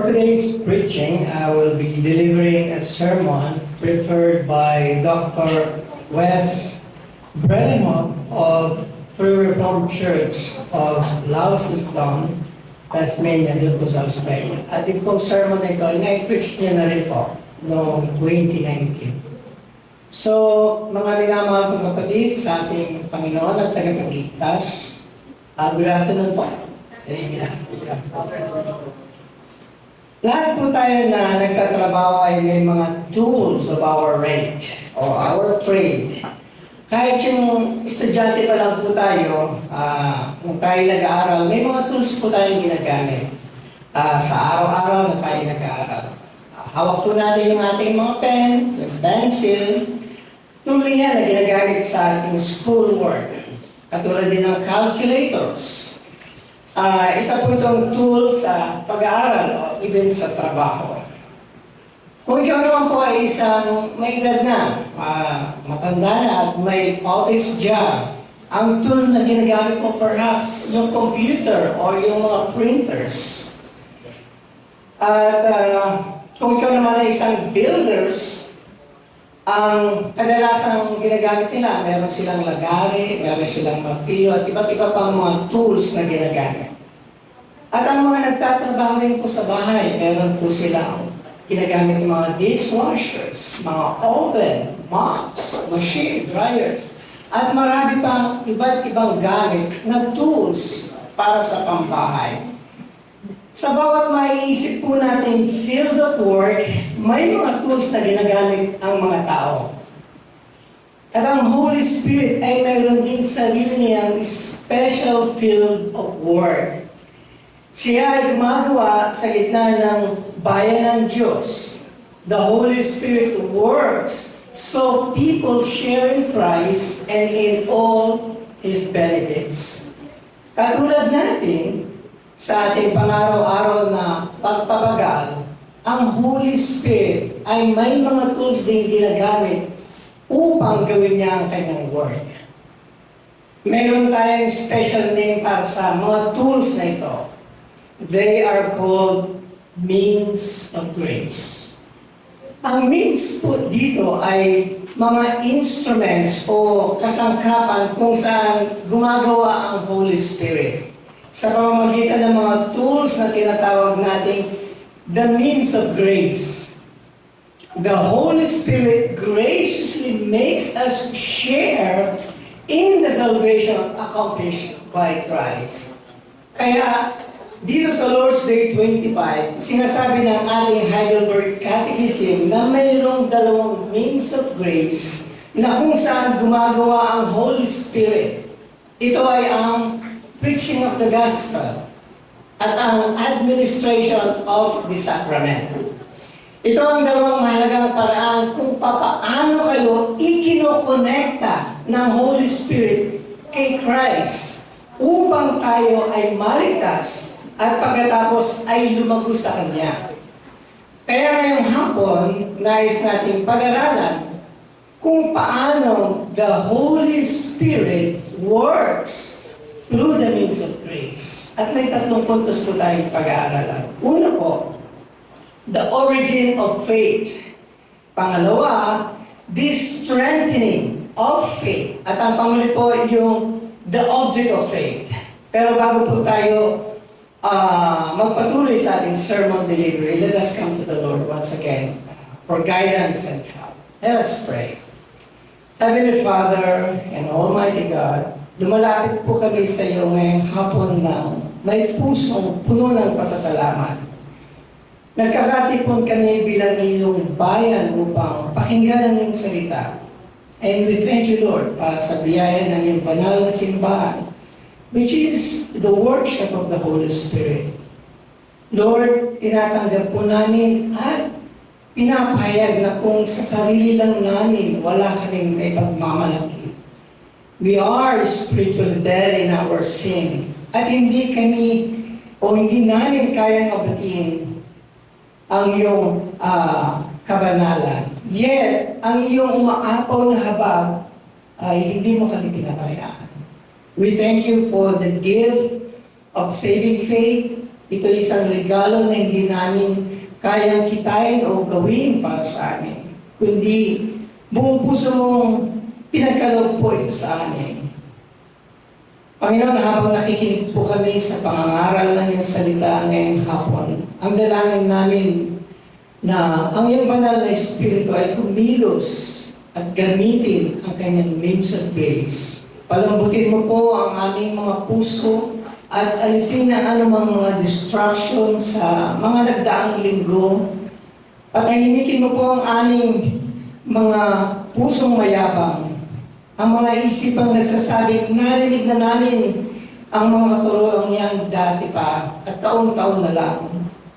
For today's preaching, I will be delivering a sermon prepared by Dr. Wes Brennan of Free Reformed Church of Launceston, Tasmania, dito po sa Australia. At itong sermon na ito, na-preach niya na rin po noong 2019. So, mga minamahal kong kapatid sa ating Panginoon at tagapagligtas, good afternoon po sa inyo. Lahat po tayo na nagtatrabaho ay may mga tools of our rate or our trade. Kahit yung estudyante pa lang po tayo, kung tayo nag-aaral, may mga tools po tayong ginagamit sa araw-araw na tayo nag-aaral. Hawak po natin yung ating mga pen, yung pencil, tool yan na ginagamit sa ating schoolwork. Katulad din ng calculators. Isa po itong tool sa pag-aaral o even sa trabaho. Kung ikaw naman po ay isang may edad na, matanda na at may office job, ang tool na ginagamit mo perhaps yung computer o yung mga printers. At kung ikaw naman ay isang builders, ang kadalasang ginagamit nila, meron silang lagari, meron silang martilyo, at iba't iba pang mga tools na ginagamit. At ang mga nagtatrabaho rin po sa bahay, meron po silang ginagamit ng mga dishwashers, mga oven, mops, machine, dryers, at marami pang iba't ibang gamit na tools para sa pambahay. Sa bawat maiisip po natin field of work, may mga tools na ginagamit ang mga tao. At ang Holy Spirit ay mayroon din sarili niyang special field of work. Siya ay gumagawa sa gitna ng bayan ng Diyos. The Holy Spirit works so people share in Christ and in all His benefits. Katulad natin, sa ating pang-araw-araw na pagpapagal, ang Holy Spirit ay may mga tools din ginagamit upang gawin niya ang kanyang work. Meron tayong special name para sa mga tools na ito. They are called means of grace. Ang means po dito ay mga instruments o kasangkapan kung saan gumagawa ang Holy Spirit. Sa pamamagitan ng mga tools na tinatawag nating the means of grace. The Holy Spirit graciously makes us share in the salvation accomplished by Christ. Kaya, dito sa Lord's Day 25, sinasabi ng ating Heidelberg Catechism na mayroong dalawang means of grace na kung saan gumagawa ang Holy Spirit. Ito ay ang preaching of the gospel at ang administration of the sacrament. Ito ang dalawang mahalagang paraan kung papaano kayo ikinokonekta ng Holy Spirit kay Christ upang tayo ay maligtas at pagkatapos ay lumago sa Kanya. Kaya ngayong hapon, nais nating pag-aralan kung paano the Holy Spirit works through the means of grace. At may tatlong puntos po tayong pag-aaralan. Una po, the origin of faith. Pangalawa, the strengthening of faith. At ang panghuli po, yung the object of faith. Pero bago po tayo magpatuloy sa ating sermon delivery, let us come to the Lord once again for guidance and help. Let us pray. Heavenly Father and Almighty God, lumalapit po kami sa iyo ngayong hapon na may pusong puno ng pasasalamat. Nagkakatipon kami bilang iyong bayan upang pakinggan ang iyong salita. And we thank you, Lord, para sa biyaya ng iyong banal na simbahan, which is the workshop of the Holy Spirit. Lord, tinatanggap po namin at pinapahayag na kung sa sarili lang namin wala kaming may pagmamalaki. We are spiritually dead in our sin. At hindi kami o hindi namin kayang abutin ang iyong kabanalan. Yet, ang iyong umaapaw na habag ay hindi mo kami pinapayaan. We thank you for the gift of saving faith, Ito ay isang regalo na hindi namin kayang kitain o gawin para sa amin, kundi buong puso mong pinagkaloob po ito sa amin. Panginoon, habang nakikinig po kami sa pangangaral ng iyong salita ngayong hapon, ang dalangin namin na ang iyong banal na Espiritu ay kumilos at gamitin ang kanyang means of grace. Palambutin mo po ang aming mga puso at alisin ang anumang mga distraction sa mga nagdaang linggo. Patahimikin mo po ang aming mga pusong mayabang, ang mga isipang nagsasabing narinig na namin ang mga katuroang yan dati pa at taon-taon na lang.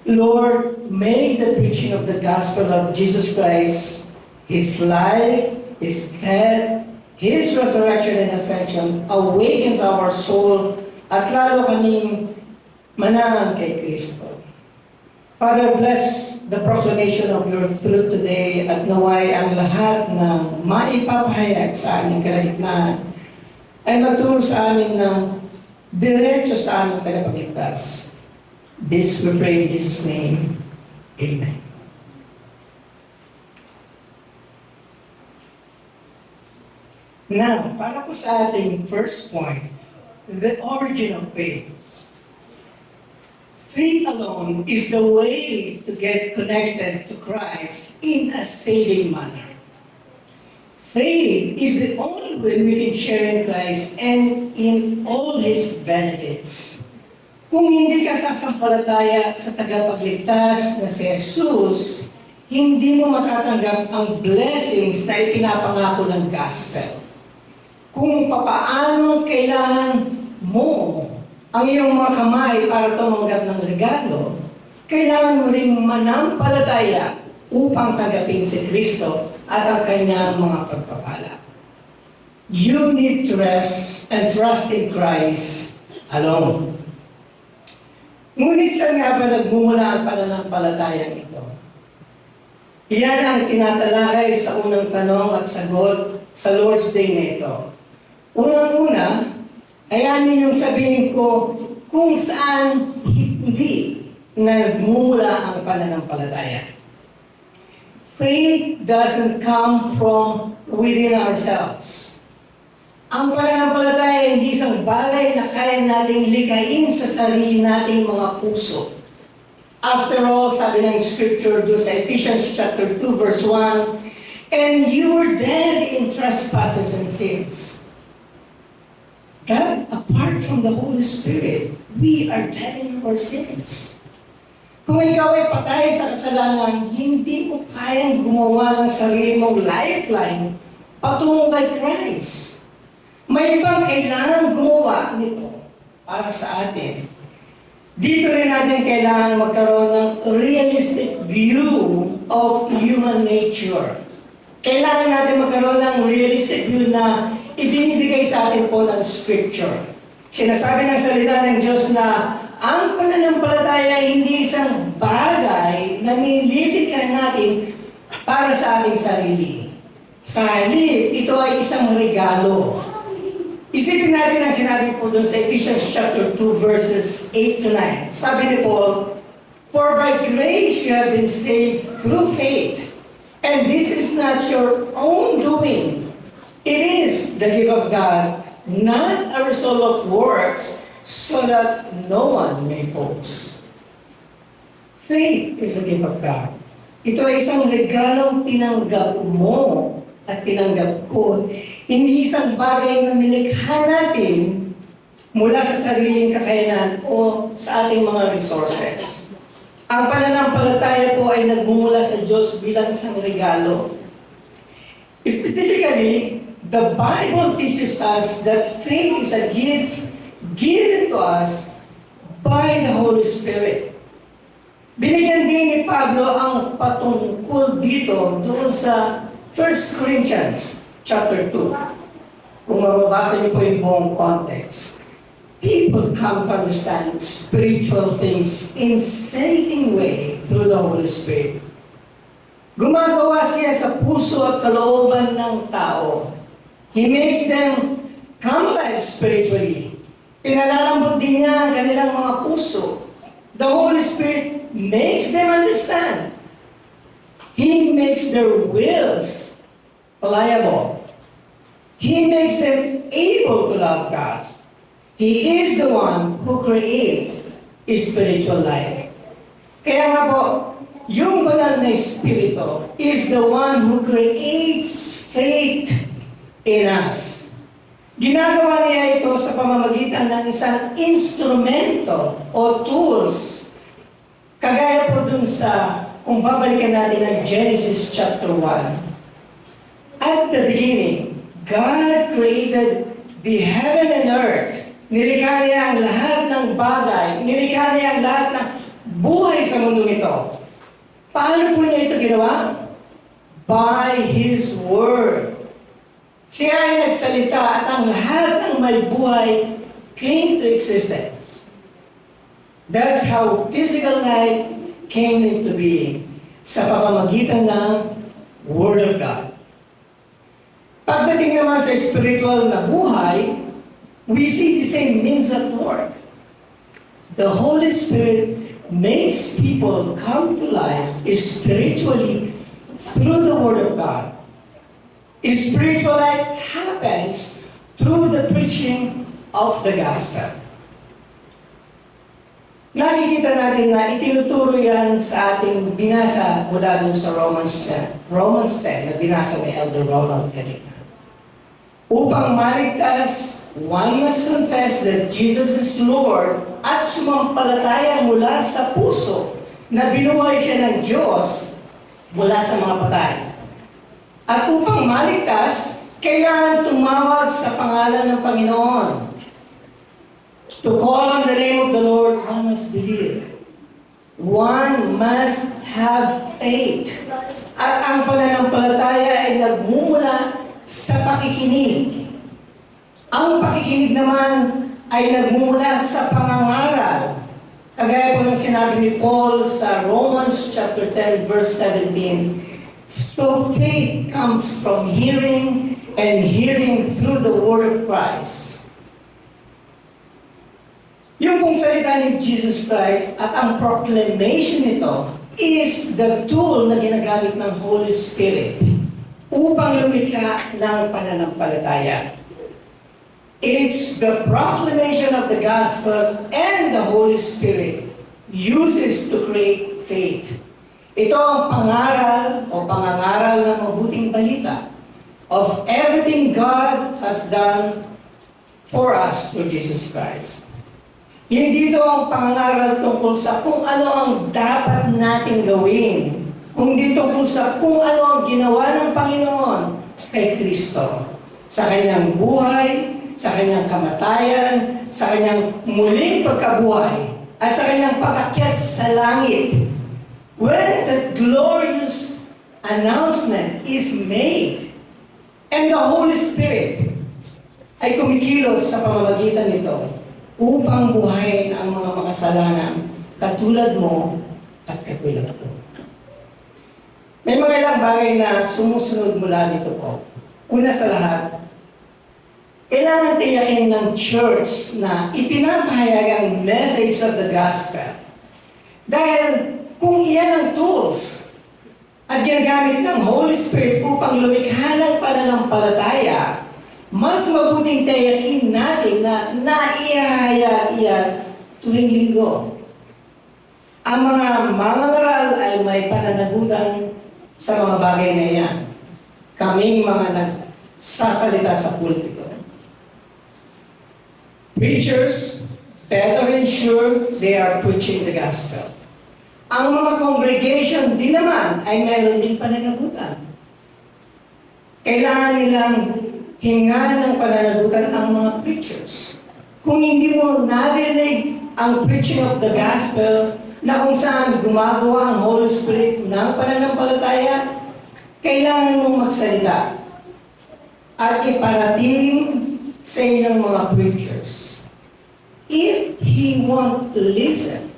Lord, may the preaching of the gospel of Jesus Christ, His life, His death, His resurrection and ascension awakens our soul at lalo kaming manangan kay Kristo. Father, bless the proclamation of your truth today at naway ang lahat ng maipapahayag sa aming kalagitnaan ay magturo sa amin ng diretso sa aming tagapagligtas. This we pray in Jesus' name. Amen. Now, para po sa ating first point, the origin of faith. Faith alone is the way to get connected to Christ in a saving manner. Faith is the only way we can share in Christ and in all His benefits. Kung hindi ka sasampalataya sa tagapagligtas na si Jesus, hindi mo matatanggap ang blessings na ipinapangako ng gospel. Kung papaano kailangan mo ang iyong mga kamay para tumanggap ng regalo, kailangan mo rin manampalataya upang tanggapin si Kristo at ang kanyang mga pagpapala. You need to rest and trust in Christ alone. Ngunit saan nga ba nagmumula ang pananampalatayang ito? Iyan ang tinatalakay sa unang tanong at sagot sa Lord's Day na ito. Unang-una, ayanin yung sabihin ko kung saan hindi nagmumula ang pananampalataya. Faith doesn't come from within ourselves. Ang pananampalataya ay hindi isang bagay na kaya nating likain sa sarili nating mga puso. After all, sabi ng Scripture doon sa Ephesians chapter 2 verse 1, and you were dead in trespasses and sins. God, apart from the Holy Spirit, we are dead in our sins. Kung ikaw ay patay sa kasalanan, hindi mo kayang gumawa ng sarili mong lifeline patungo kay Christ. May ibang kailangan gumawa nito para sa atin. Dito rin natin kailangan magkaroon ng realistic view of human nature. Kailangan natin magkaroon ng realistic view na ibinibigay sa atin po ng Scripture. Sinasabi ng salita ng Diyos na ang pananampalataya ay hindi isang bagay na nililikha natin para sa ating sarili. Sa halip, ito ay isang regalo. Isipin natin ang sinabi po doon sa Ephesians chapter 2 verses 8 to 9. Sabi ni Paul, for by grace you have been saved through faith, and this is not your own doing. It is the gift of God, not a result of works, so that no one may boast. Faith is a gift of God. Ito ay isang regalong tinanggap mo at tinanggap ko. Hindi isang bagay na nilikha natin mula sa sariling kakayanan o sa ating mga resources. Ang pananampalataya po ay nagmumula sa Diyos bilang isang regalo. Specifically, the Bible teaches us that faith is a gift given to us by the Holy Spirit. Binigyan din ni Pablo ang patungkol dito doon sa 1 Corinthians chapter 2. Kung mababasa niyo po yung buong context. People come to understand spiritual things in saving way through the Holy Spirit. Gumagawa siya sa puso at kalooban ng tao. He makes them come alive spiritually. Pinalalambot din niya ang kanilang mga puso. The Holy Spirit makes them understand. He makes their wills pliable. He makes them able to love God. He is the one who creates spiritual life. Kaya nga po, yung banal na Espiritu is the one who creates faith in us. Ginagawa niya ito sa pamamagitan ng isang instrumento o tools. Kagaya po dun sa, kung babalikan natin ang Genesis chapter 1. At the beginning, God created the heaven and earth. Nilikha niya ang lahat ng bagay. Nilikha niya ang lahat ng buhay sa mundong ito. Paano po niya ito ginawa? By His Word. Siya ay nagsalita at ang lahat ng may buhay came to existence. That's how physical life came into being sa pamamagitan ng Word of God. Pagdating naman sa spiritual na buhay, we see the same means at work. The Holy Spirit makes people come to life spiritually through the Word of God. Spiritual life happens through the preaching of the gospel. Nakikita natin na itinuturo yan sa ating binasa mula dun sa Romans 10 na binasa ni Elder Ronald kanina. Upang maligtas, one must confess that Jesus is Lord at sumampalataya mula sa puso na binuhay siya ng Diyos mula sa mga patay. At upang maligtas, kailangan tumawag sa pangalan ng Panginoon. To call on the name of the Lord, one must believe. One must have faith. At ang pananampalataya ay nagmumula sa pakikinig. Ang pakikinig naman ay nagmumula sa pangangaral. Kagaya po ng sinabi ni Paul sa Romans chapter 10 verse 17. So faith comes from hearing and hearing through the word of Christ. Yung pong salita ni Jesus Christ at ang proclamation nito is the tool na ginagamit ng Holy Spirit upang lumikha ng pananampalataya. It's the proclamation of the gospel and the Holy Spirit uses to create faith. Ito ang pangaral o pangangaral ng mabuting balita of everything God has done for us through Jesus Christ. Hindi ito ang pangaral tungkol sa kung ano ang dapat natin gawin, kundi tungkol sa kung ano ang ginawa ng Panginoon kay Kristo sa kanyang buhay, sa kanyang kamatayan, sa kanyang muling pagkabuhay, at sa kanyang pag-akyat sa langit. When the glorious announcement is made and the Holy Spirit ay kumikilos sa pamamagitan nito upang buhayin ang mga makasalanan katulad mo at katulad ko. May mga ilang bagay na sumusunod mula nito po. Una sa lahat, kailangan tiyakin ng church na ipinapahayag ang message of the gospel. Dahil kung iyan ang tools at ginagamit ng Holy Spirit upang lumikha ng pananampalataya, mas mabuting tiyakin natin na naihahayag iyan tuwing linggo. Ang mga mangangaral ay may pananagutan sa mga bagay na iyan. Kaming mga nagsasalita sa pulpito. Preachers better ensure they are preaching the gospel. Ang mga congregation din naman ay mayroon din pananagutan. Kailangan nilang hingaan ng pananagutan ang mga preachers. Kung hindi mo narinig ang preaching of the gospel na kung saan gumagawa ang Holy Spirit ng pananampalataya, kailangan mong magsalita at iparating sa inyong mga preachers. If he won't listen,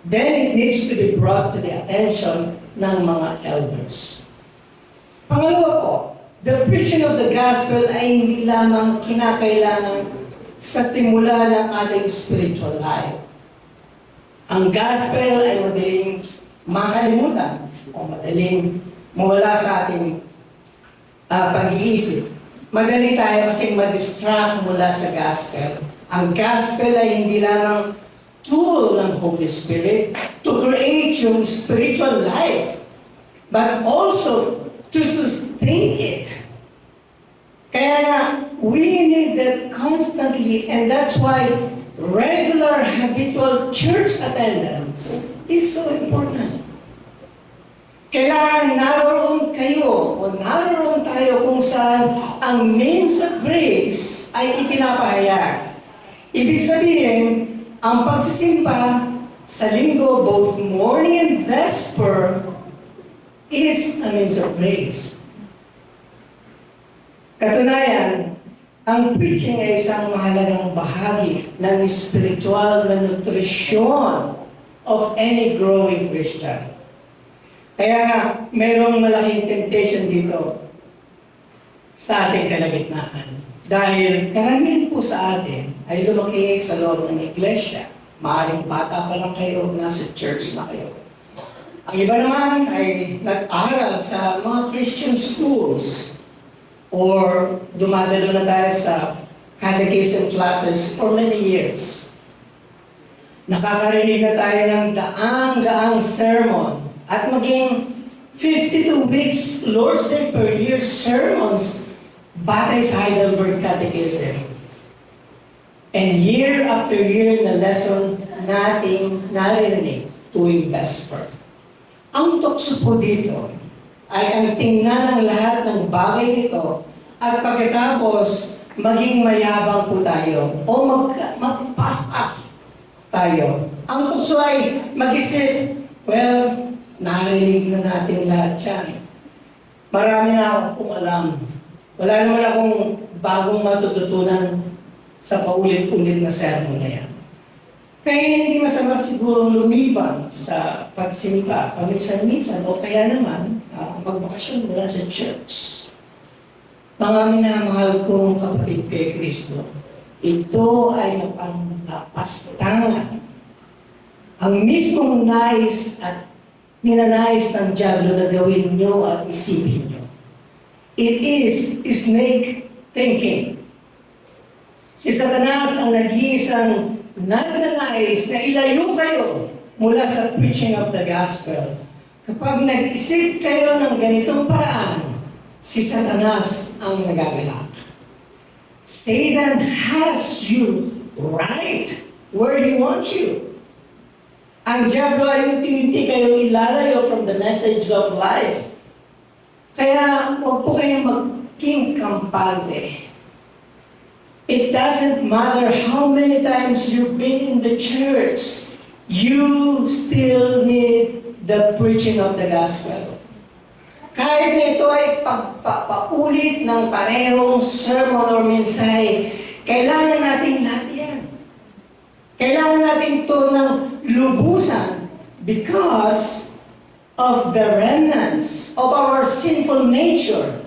then it needs to be brought to the attention ng mga elders. Pangalawa po, the preaching of the gospel ay hindi lamang kinakailangan sa simula ng ating spiritual life. Ang gospel ay madaling makalimutan o madaling mawala sa ating pag-iisip. Madali tayo kasing ma-distract mula sa gospel. Ang gospel ay hindi lamang tool ng Holy Spirit to create yung spiritual life, but also to sustain it. Kaya nga, we need that constantly, and that's why regular habitual church attendance is so important. Kailangan naroon kayo o naroon tayo kung saan ang means of grace ay ipinapahayag. Ibig sabihin, ang pagsisimba sa linggo, both morning and vesper, is a means of grace. Katunayan, ang preaching ay isang mahalagang bahagi ng spiritual na nutrisyon of any growing Christian. Kaya mayroong malaking temptation dito sa ating kalagitnaan. Dahil karamihan po sa atin ay lumaki sa loob ng iglesia. Maaaring bata pa lang kayo, nasa church na kayo. Ang iba naman ay nag-aral sa mga Christian schools or dumadalo na tayo sa catechism classes for many years. Nakakarinig na tayo ng daang-daang sermon at maging 52 weeks Lord's Day per year sermons batay sa Heidelberg Catechism. And year after year na lesson nating narinig tuwing vesper. Ang tukso po dito ay ang tingnan ng lahat ng bagay nito at pagkatapos maging mayabang po tayo o mag-puff up tayo. Ang tukso ay mag-isip, well, narinig na natin lahat yan. Marami na akong alam. Wala naman akong bagong matututunan sa paulit-ulit na sermon na yan. Kaya hindi masama siguro lumiban sa pagsimba, paminsan-minsan, o kaya naman magbakasyon mula sa church. Mga minamahal kong kapatid kay Kristo, ito ay mapangpapastangan. Ang mismong nais at ninanais ng diablo na gawin nyo at isipin nyo. It is snake thinking. Si Satanas ang nag-iisang nagnanais na ilayo kayo mula sa preaching of the gospel. Kapag nag-isip kayo ng ganitong paraan, si Satanas ang nagagalak. Satan has you right where he wants you. Ang diablo ay hindi kayo ilalayo from the message of life. Kaya huwag po kayong maging kampante. It doesn't matter how many times you've been in the church, you still need the preaching of the gospel. Kahit na ito ay pagpapaulit ng parehong sermon or mensahe, kailangan natin lahat yan. Kailangan natin ito ng lubusan because of the remnants of our sinful nature.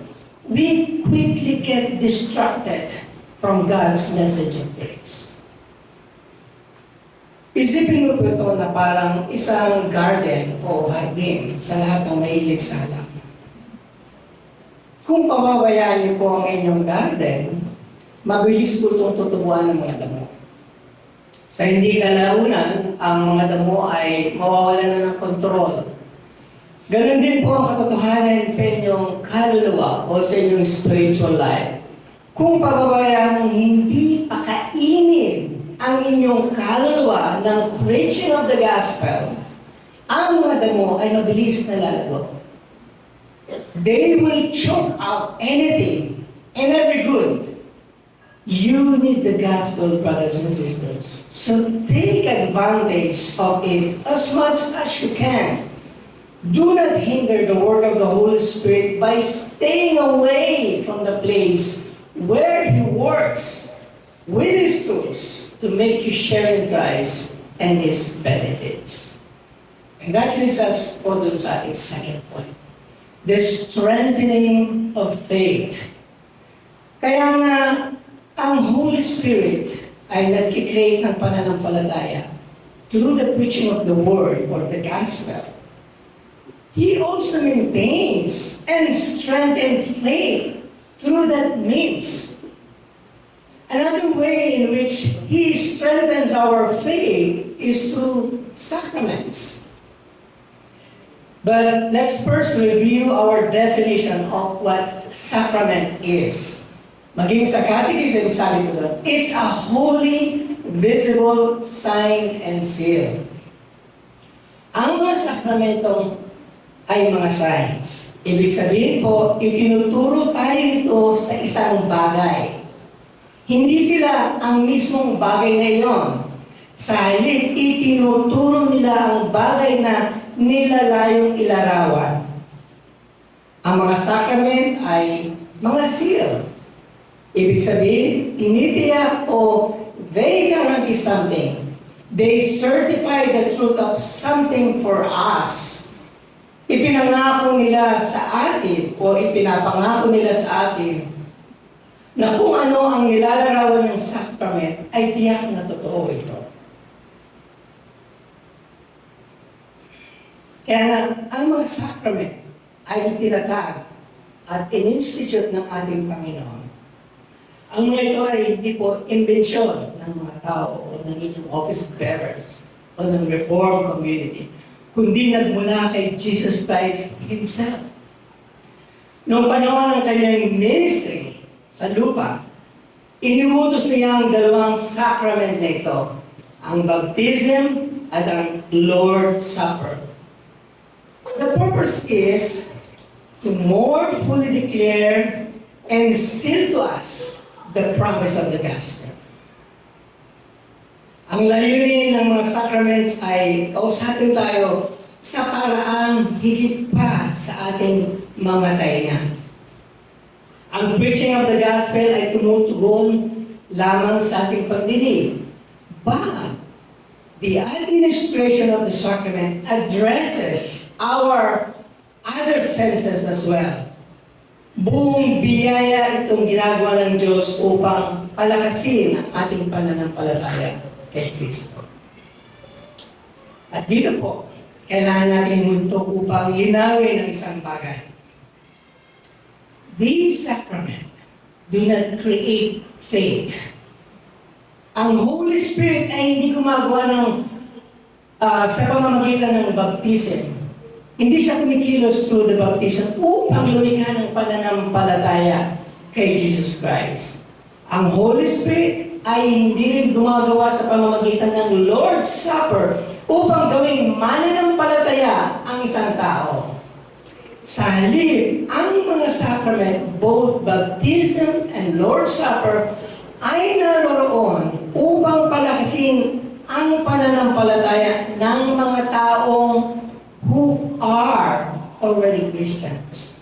We quickly get distracted from God's message of grace. Isipin mo po ito na parang isang garden o hardin sa lahat ng mahilig sa alam. Kung pababayaan niyo po ang inyong garden, mabilis po itong tutubuan ng mga damo. Sa hindi kalaunan, ang mga damo ay mawawalan na ng kontrol. Ganon din po ang katotohanan sa inyong kaluluwa o sa inyong spiritual life. Kung pababayaan mong hindi pakainin ang inyong kaluluwa ng preaching of the gospel, ang mga damo ay mabilis na lalago. They will choke out anything and every good. You need the gospel, brothers and sisters. So take advantage of it as much as you can. Do not hinder the work of the Holy Spirit by staying away from the place where He works with His tools to make you share in Christ and His benefits. And that leads us po dun sa ating second point. The strengthening of faith. Kaya nga, ang Holy Spirit ay nag-create ng pananampalataya through the preaching of the word or the gospel, He also maintains and strengthens faith through that means. Another way in which He strengthens our faith is through sacraments. But let's first review our definition of what sacrament is. Maging sa catechism, sabi ko doon, it's a holy, visible sign and seal. Ang mga sakramentong ay mga signs. Ibig sabihin po, itinuturo tayo ito sa isang bagay. Hindi sila ang mismong bagay na iyon. Sa halip, itinuturo nila ang bagay na nilalayong ilarawan. Ang mga sacrament ay mga seal. Ibig sabihin, tinitiyak o they guarantee something. They certify the truth of something for us. Ipinangako nila sa atin o ipinapangako nila sa atin na kung ano ang nilalarawan ng sacrament ay tiyak na totoo ito. Kaya nga, ang mga sacrament ay itinatag at in-institute ng ating Panginoon. Ang mga ito ay hindi po imbensyon ng mga tao o ng inyong office bearers o ng Reformed community, kundi nagmula kay Jesus Christ Himself. Noong panahon ng kanyang ministry sa lupa, inuutos niya ang dalawang sacrament na ito, ang baptism at ang Lord's Supper. The purpose is to more fully declare and seal to us the promise of the gospel. Ang layunin ng mga sacraments ay kausapin tayo sa paraang higit pa sa ating mamatay na. Ang preaching of the gospel ay tumutugon lamang sa ating pagdinig. But the administration of the sacrament addresses our other senses as well. Buong biyaya itong ginagawa ng Diyos upang palakasin ang ating pananampalataya kay Kristo. At dito po, kailangan natin muntok upang linawin ang isang bagay. These sacraments do not create faith. Ang Holy Spirit ay hindi gumagawa ng sa pamamagitan ng baptism. Hindi siya kumikilos through the baptism upang lumikha ng pananampalataya kay Jesus Christ. Ang Holy Spirit ay hindi rin gumagawa sa pamamagitan ng Lord's Supper upang gawing mananampalataya ang isang tao. Sa halip, ang mga sacrament, both baptism and Lord's Supper, ay naroroon upang palakasin ang pananampalataya ng mga taong who are already Christians.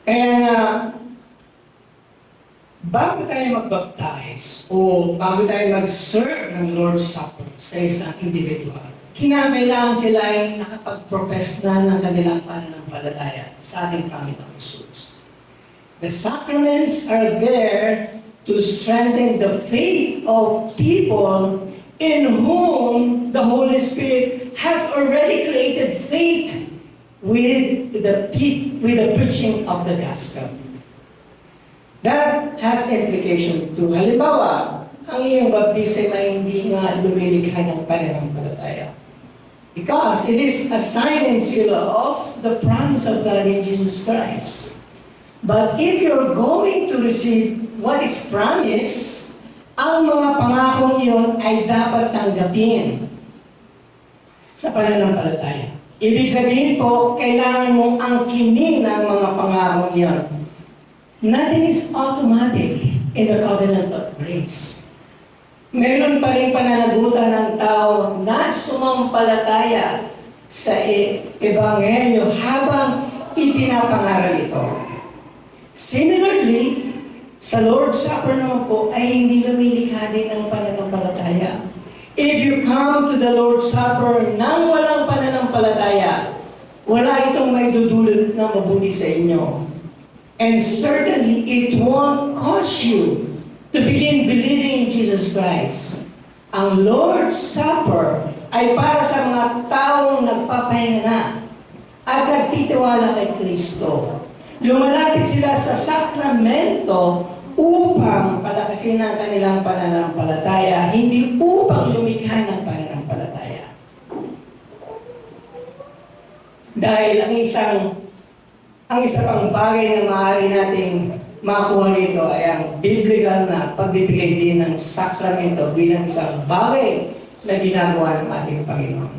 Kaya nga, bago tayo mag-baptize o bago tayo mag-serve ng Lord's Supper sa isang individual, kinakailangan sila ay nakapag-profess na ng kanilang pananampalataya sa ating Panginoong Jesus. The sacraments are there to strengthen the faith of people in whom the Holy Spirit has already created faith with the preaching of the gospel. That has implication to, halimbawa, ang iyong baptism ay hindi nga lumilikha ng pananampalataya. Because it is a sign and seal of the promise of God in Jesus Christ. But if you're going to receive what is promised, ang mga pangakong iyon ay dapat tanggapin sa pananampalataya. Ibig sabihin po, kailangan mong angkinin ang mga pangakong iyon. Nothing is automatic in the covenant of grace. Meron pa rin pananagutan ng tao na sumampalataya sa Ebanghelyo habang ipinapangaral ito. Similarly, sa Lord's Supper naman po ay hindi lumilikha din ng pananampalataya. If you come to the Lord's Supper nang walang pananampalataya, wala itong may dudulot na mabuti sa inyo. And certainly, it won't cause you to begin believing in Jesus Christ. Ang Lord's Supper ay para sa mga taong nagpapahinga na at nagtitiwala kay Kristo. Lumalapit sila sa sakramento upang palakasin ang kanilang pananampalataya, hindi upang lumikha ng pananampalataya. Dahil ang isa pang bagay na maaari nating makuha rito ay ang biblical na pagbibigay din ng sakramento bilang isang bagay na ginagawa ng ating Panginoon.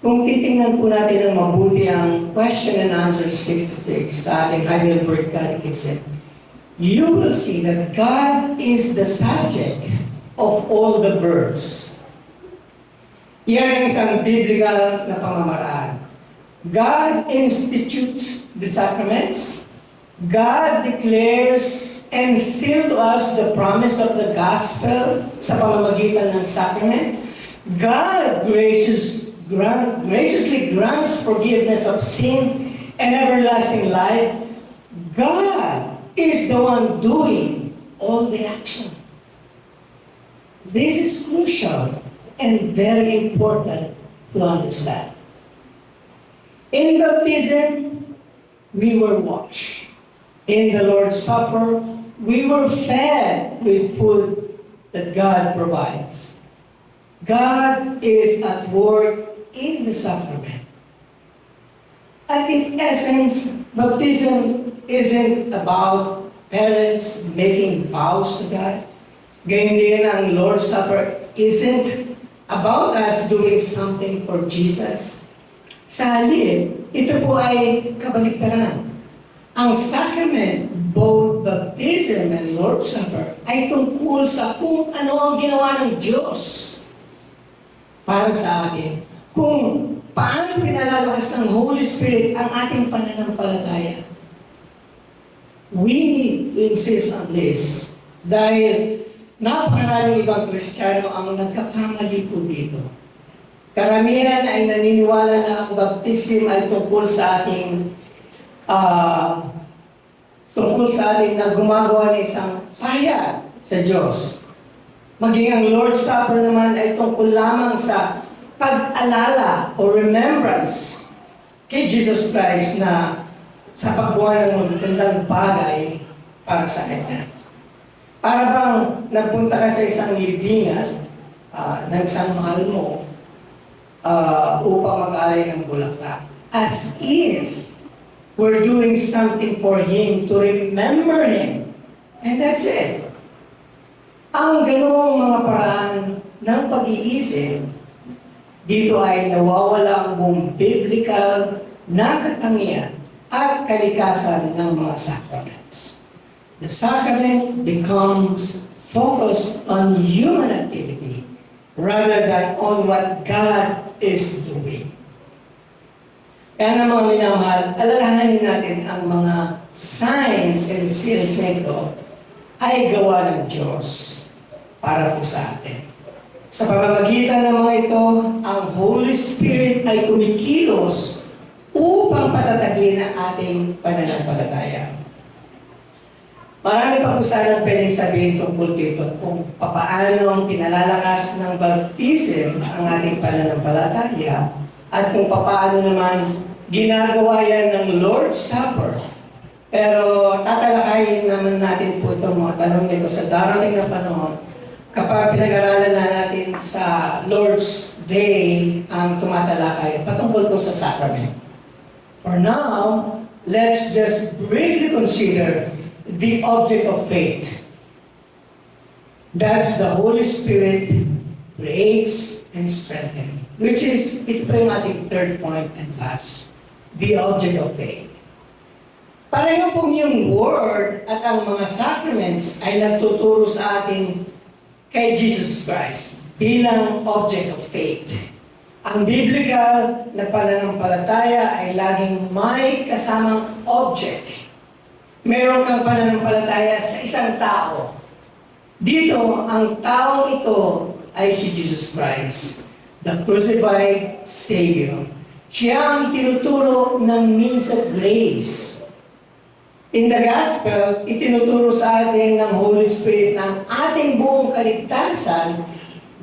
Kung titingnan po natin ng mabuti ang question and answer 66 sa ating Heidelberg Catechism, you will see that God is the subject of all the verbs. Yan ang isang biblical na pamamaraan. God institutes the sacraments. God declares and seals to us the promise of the gospel sa pamamagitan ng sacrament. God graciously grants forgiveness of sin and everlasting life. God is the one doing all the action. This is crucial and very important to understand. In baptism, we were washed. In the Lord's Supper, we were fed with food that God provides. God is at work in the sacrament. And in essence, baptism isn't about parents making vows to God. Gayun din ang Lord's Supper isn't about us doing something for Jesus. Sa halip, ito po ay kabaliktaran. Ang sacrament, both baptism and Lord's Supper, ay tungkol sa kung ano ang ginawa ng Diyos para sa atin. Kung paano pinalalakas ng Holy Spirit ang ating pananampalataya. We need to insist on this dahil napakaraming ibang Kristiyano ang nagkakamali po dito. Karamihan ay naniniwala na ang baptism ay tungkol sa ating na gumagawa ng isang pahayag sa Diyos. Maging ang Lord's Supper naman ay tungkol lamang sa pag-alala o remembrance kay Jesus Christ na sa paggawa ng magandang bagay para sa Kanya. Para bang nagpunta ka sa isang libingan ng isang mahal mo upang mag-alay ng bulaklak. As if we're doing something for Him, to remember Him. And that's it. Ang ganoong mga paraan ng pag-iisip, dito ay nawawala ang buong biblical na katangian at kalikasan ng mga sacraments. The sacrament becomes focused on human activity rather than on what God is doing. Kaya na mga minamahal, alalahanin natin ang mga signs and seals na ito ay gawa ng Diyos para po sa atin. Sa pamamagitan ng mga ito, ang Holy Spirit ay kumikilos upang patatagin ang ating pananampalataya. Marami pa po sanang pwedeng sabihin tungkol dito kung paano ang pinalalakas ng baptism ang ating pananampalataya at kung paano naman ginagawa yan ng Lord's Supper. Pero tatalakayin naman natin po itong mga tanong nito sa darating na panahon kapag pinag-aralan na natin sa Lord's Day ang tumatalakay patungkol po sa sacrament. For now, let's just briefly consider the object of faith. That's the Holy Spirit creates and strengthens. Which is, ito po yung ating third point and last. The object of faith. Pareho pong yung word at ang mga sacraments ay nagtuturo sa atin kay Jesus Christ bilang object of faith. Ang biblical na pananampalataya ay laging may kasamang object. Meron kang pananampalataya sa isang tao. Dito, ang taong ito ay si Jesus Christ, the crucified Savior. Siya ang itinuturo ng means of grace. In the Gospel, itinuturo sa atin ng Holy Spirit ng ating buong kaligtasan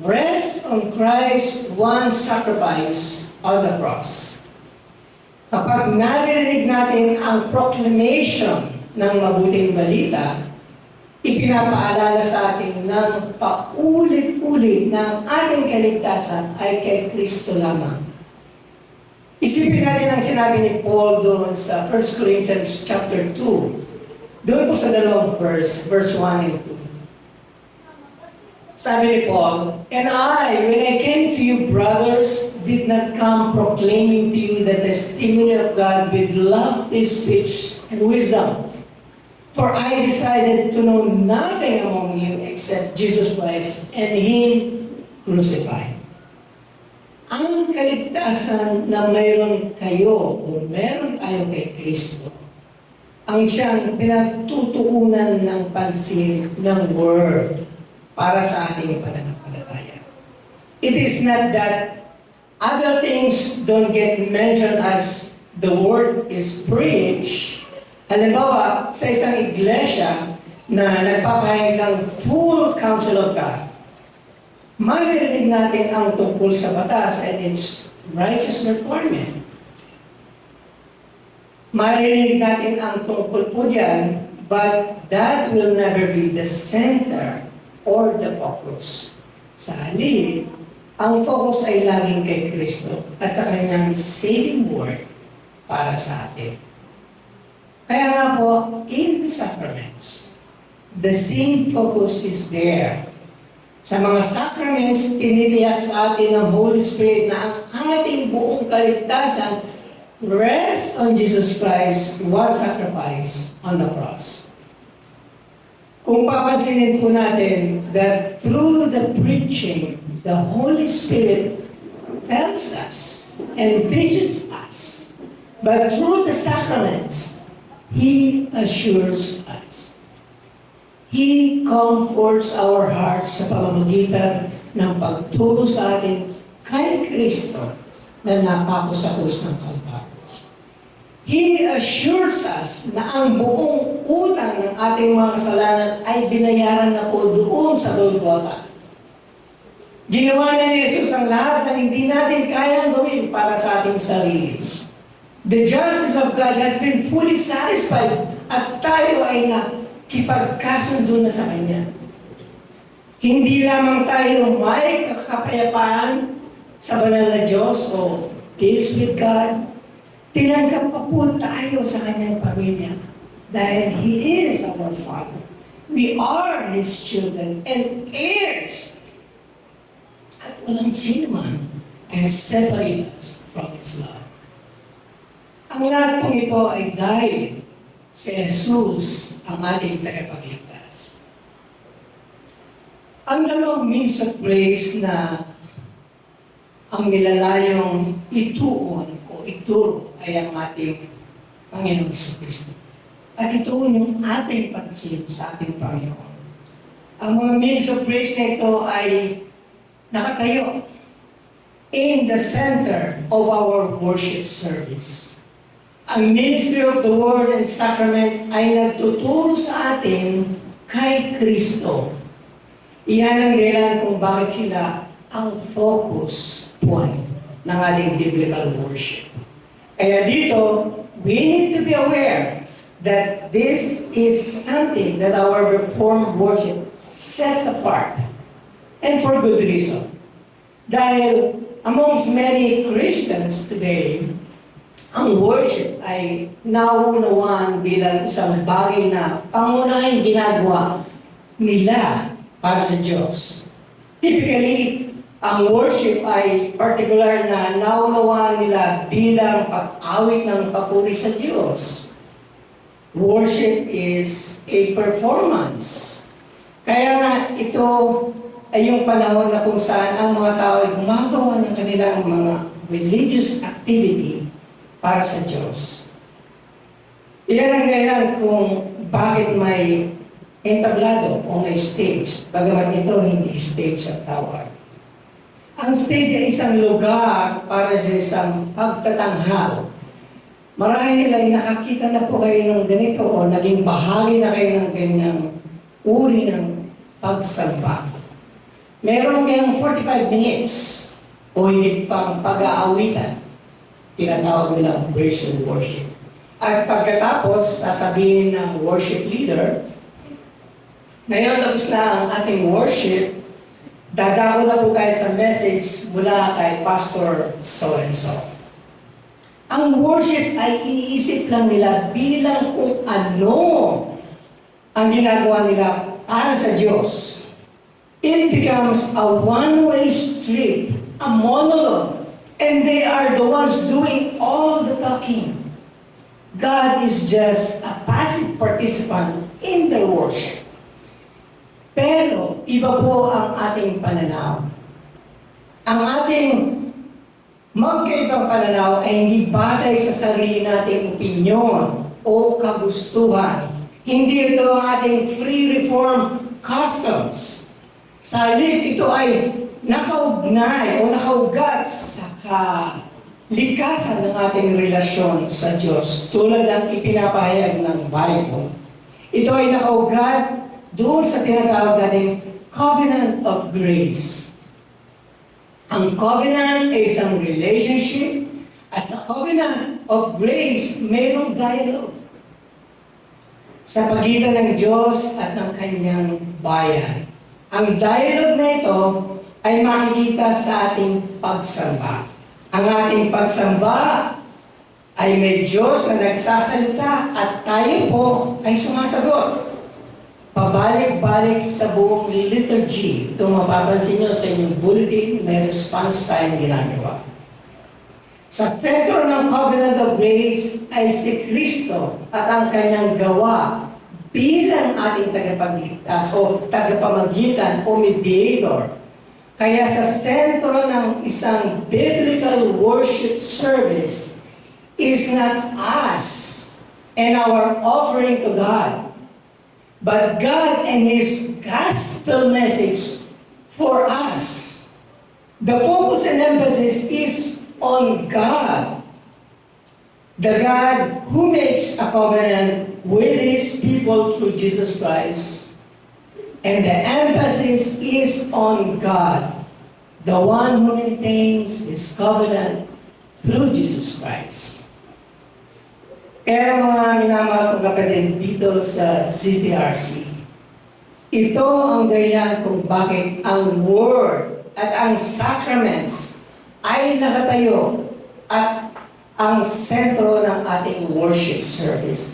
Rest on Christ's one sacrifice on the cross. Kapag naririnig natin ang proclamation ng mabuting balita, ipinapaalala sa atin ng paulit-ulit na ang ating kaligtasan ay kay Kristo lamang. Isipin natin ang sinabi ni Paul doon sa 1 Corinthians chapter 2. Doon po sa dalawang verse 1 and 2. Sabi ni Paul, "And I, when I came to you, brothers, did not come proclaiming to you the testimony of God with lofty speech and wisdom. For I decided to know nothing among you except Jesus Christ and Him crucified." Ang kaligtasan na mayroon kayo o mayroon tayo kay Kristo, ang siyang pinatutuunan ng pansin ng Word para sa ating pananampalataya. It is not that other things don't get mentioned as the Word is preached. Halimbawa, sa isang iglesia na nagpapahayag ng full counsel of God, maririnig natin ang tungkol sa batas and its righteous requirement. Maririnig natin ang tungkol po dyan, but that will never be the center or the focus. Sa halip, ang focus ay laging kay Kristo at sa kanyang saving word para sa atin. Kaya nga po, in the sacraments, the same focus is there. Sa mga sacraments, tinitiyak sa atin ng Holy Spirit na ang ating buong kaligtasan rests on Jesus Christ, one sacrifice on the cross. Kung papansinin po natin that through the preaching, the Holy Spirit tells us and teaches us. But through the sacraments, He assures us. He comforts our hearts sa pamamagitan ng pagturo sa atin kay Kristo na napako sa krus ng Kalbaryo. He assures us na ang buong utang ng ating mga kasalanan ay binayaran na po doon sa Golgotha. Ginawa na ni Jesus ang lahat na hindi natin kayang gawin para sa ating sarili. The justice of God has been fully satisfied at tayo ay nakipagkasundo na sa Kanya. Hindi lamang tayo may kapayapaan sa banal na Diyos o peace with God, tinanggap pa po tayo sa Kanyang pamilya dahil He is our Father. We are His children and heirs. At walang sino man can separate us from His love. Ang lahat pong ito ay dahil si Jesus ang ating tagapagligtas. Ang dalawang means of grace na ang nilalayong ituon o ituro ay ang ating Panginoong Kristo. At ituon yung ating pansin sa ating Panginoon. Ang mga means of grace na ito ay nakatayo in the center of our worship service. Ang ministry of the Word and Sacrament ay nagtuturo sa atin kay Kristo. Iyan ang dahilan kung bakit sila ang focus point ng ating biblical worship. Kaya dito, we need to be aware that this is something that our Reformed worship sets apart. And for good reason. Dahil amongst many Christians today, ang worship ay nauunawan bilang isang bagay na pangunahing ginagawa nila para sa Diyos. Typically, ang worship ay particular na nauunawaan nila bilang pag-awit ng papuri sa Diyos. Worship is a performance. Kaya ito ay yung panahon na kung saan ang mga tao ay gumagawa ng kanilang mga religious activity para sa Diyos. Iyan ang dahilan kung bakit may entablado o may stage, bagamat ito hindi stage at tawag. Ang stage ay isang lugar para sa isang pagtatanghal. Marahil ay nakakita na po kayo ng ganito o naging bahagi na kayo ng ganyang uri ng pagsamba. Meron kayong 45 minutes o higit pang pag-aawitan. Tinatawag nilang praise and worship. At pagkatapos, sasabihin ng worship leader, ngayon tapos na ang ating worship, dadako na po tayo sa message mula kay Pastor so-and-so. Ang worship ay iniisip lang nila bilang kung ano ang ginagawa nila para sa Diyos. It becomes a one-way street, a monologue, and they are the ones doing all the talking. God is just a passive participant in their worship. Pero iba po ang ating pananaw. Ang ating magkaibang pananaw ay hindi batay sa sarili nating opinyon o kagustuhan. Hindi ito ang ating free reform customs. Sa halip, ito ay nakaugnay o nakaugat sa kalikasan ng ating relasyon sa Diyos, tulad ng ipinapahayag ng Bible. Ito ay nakaugat doon sa tinatawag natin covenant of grace. Ang covenant ay isang relationship, at sa covenant of grace, mayroong dialogue sa pagitan ng Diyos at ng kanyang bayan. Ang dialogue na ito ay makikita sa ating pagsamba. Ang ating pagsamba ay may Diyos na nagsasalita at tayo po ay sumasagot. Pabalik-balik sa buong liturgy. Kung mapapansin nyo sa inyong bulletin, may response tayong ginagawa. Sa sentro ng Covenant of Grace ay si Kristo at ang kanyang gawa bilang ating tagapagligtas o tagapamagitan o mediator. Kaya sa sentro ng isang biblical worship service is not us and our offering to God, but God and His gospel message for us. The focus and emphasis is on God, the God who makes a covenant with His people through Jesus Christ. And the emphasis is on God, the one who maintains His covenant through Jesus Christ. Kaya mga minamahal kong kapatid dito sa CCRC, ito ang dahilan kung bakit ang Word at ang Sacraments ay nakatayo at ang sentro ng ating worship service.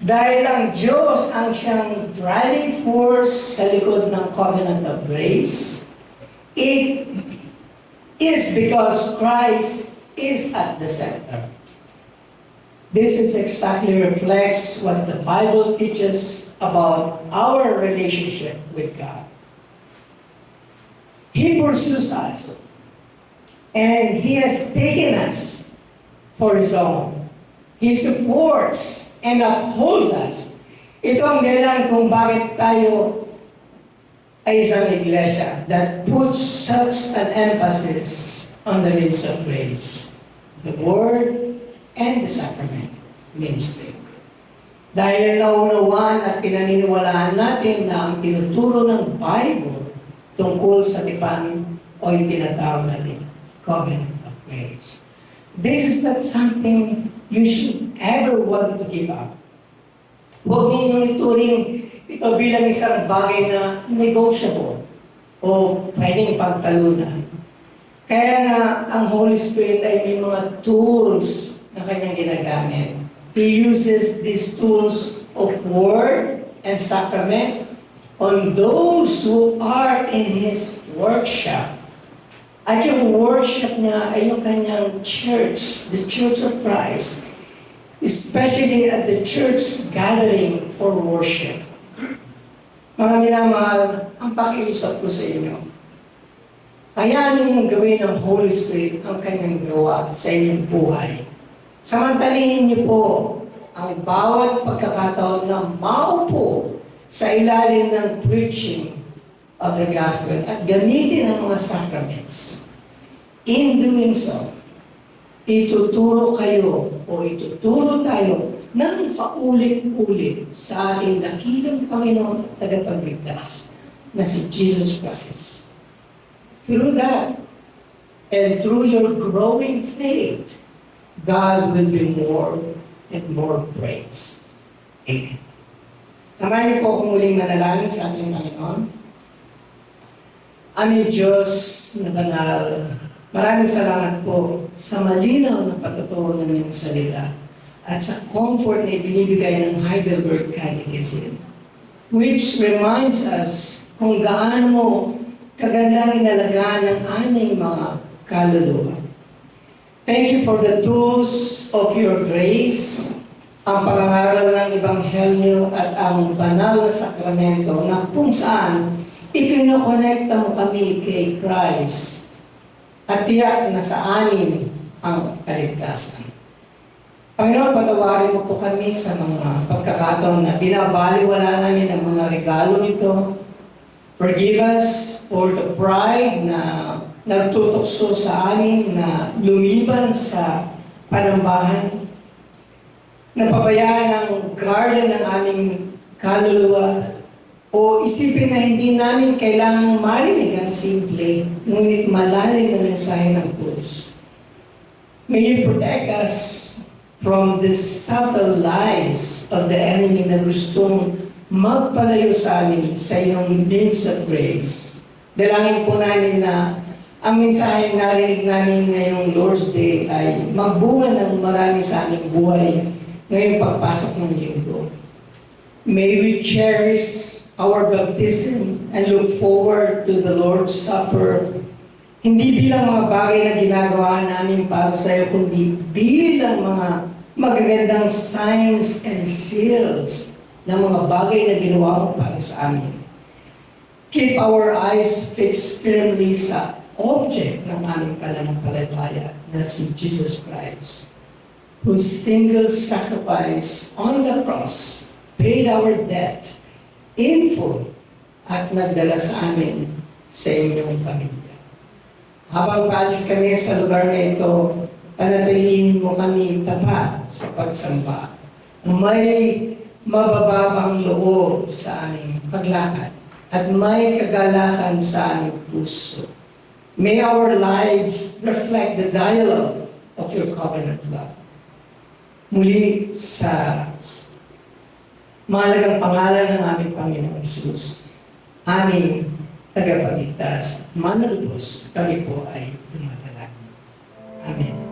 Dahil ang Diyos ang siyang driving force sa likod ng Covenant of Grace, it is because Christ is at the center. This is exactly reflects what the Bible teaches about our relationship with God. He pursues us, and He has taken us for His own. He supports and upholds us. Ito ang dahilan kung bakit tayo ay isang iglesia that puts such an emphasis on the means of grace, the Word, and the Sacrament ministry. Dahil naunawaan at pinaniniwalaan natin na ang tinuturo ng Bible tungkol sa tipan o yung tinatawag natin Covenant of Grace. This is not something you should ever want to give up. Huwag ninyong ituring ito bilang isang bagay na negotiable o pwedeng pagtalunan. Kaya nga, ang Holy Spirit ay may mga tools na kanyang ginagamit. He uses these tools of Word and Sacrament on those who are in His workshop. At yung worship niya ay yung kanyang church, the Church of Christ, especially at the church gathering for worship. Mga minamahal, ang pakiusap ko sa inyo, kayanin mong gawin ng Holy Spirit ang kanyang gawa sa inyong buhay. Samantalihin niyo po ang bawat pagkakataon na maupo sa ilalim ng preaching of the gospel at gamitin ang mga sacraments. In doing so, ituturo kayo o ituturo tayo ng paulit-ulit sa ating dakilang Panginoon at tagapagligtas na si Jesus Christ. through that, and through your growing faith, God will be more and more praised. Amen. Samahan niyo po akong muling manalangin sa ating Panginoon. Aming Diyos na banal, maraming salamat po sa malinaw na pagtuturo ng iyong salita at sa comfort na ibinibigay ng Heidelberg Catechism, which reminds us kung gaano mo kagandang inalagaan ng aming mga kaluluwa. Thank you for the tools of your grace, ang pangangaral ng Ebanghelyo at ang banal na sakramento na kung saan ipinokonekta mo kami kay Christ at tiyak na sa amin ang kaligtasan. Panginoon, patawarin mo po kami sa mga pagkakataon na binabaliwala namin ang mga regalo nito. Forgive us for the pride na nagtutukso sa amin na lumiban sa panambahan, napabayaan ang garden ng aming kaluluwa, o isipin na hindi namin kailangang marinig ang simple, ngunit malalim na mensahe ng krus. May you protect us from the subtle lies of the enemy na gustong magpalayo sa amin sa iyong means of grace. Dalangin po namin na ang mensahe narinig namin ngayong Lord's Day ay magbunga ng marami sa aming buhay ngayong pagpasok ng linggo. May we cherish our baptism and look forward to the Lord's Supper, hindi bilang mga bagay na ginagawa namin para sa iyo, kundi bilang mga magagandang signs and seals ng mga bagay na ginawa mo para sa amin. Keep our eyes fixed firmly sa object ng aming pananampalataya na si Jesus Christ, whose single sacrifice on the cross paid our debt in full at nagdala sa amin sa inyong pamilya. Habang paalis kami sa lugar na ito, panatilihin mo kami tapat sa pagsamba. May mabababang loob sa aming paglakad at may kagalakan sa aming puso. May our lives reflect the dialogue of your covenant love. Muli sa mahalagang pangalan ng aming Panginoong Jesus, aming tagapagligtas, manalubos, kami po ay dumadalangin. Amen.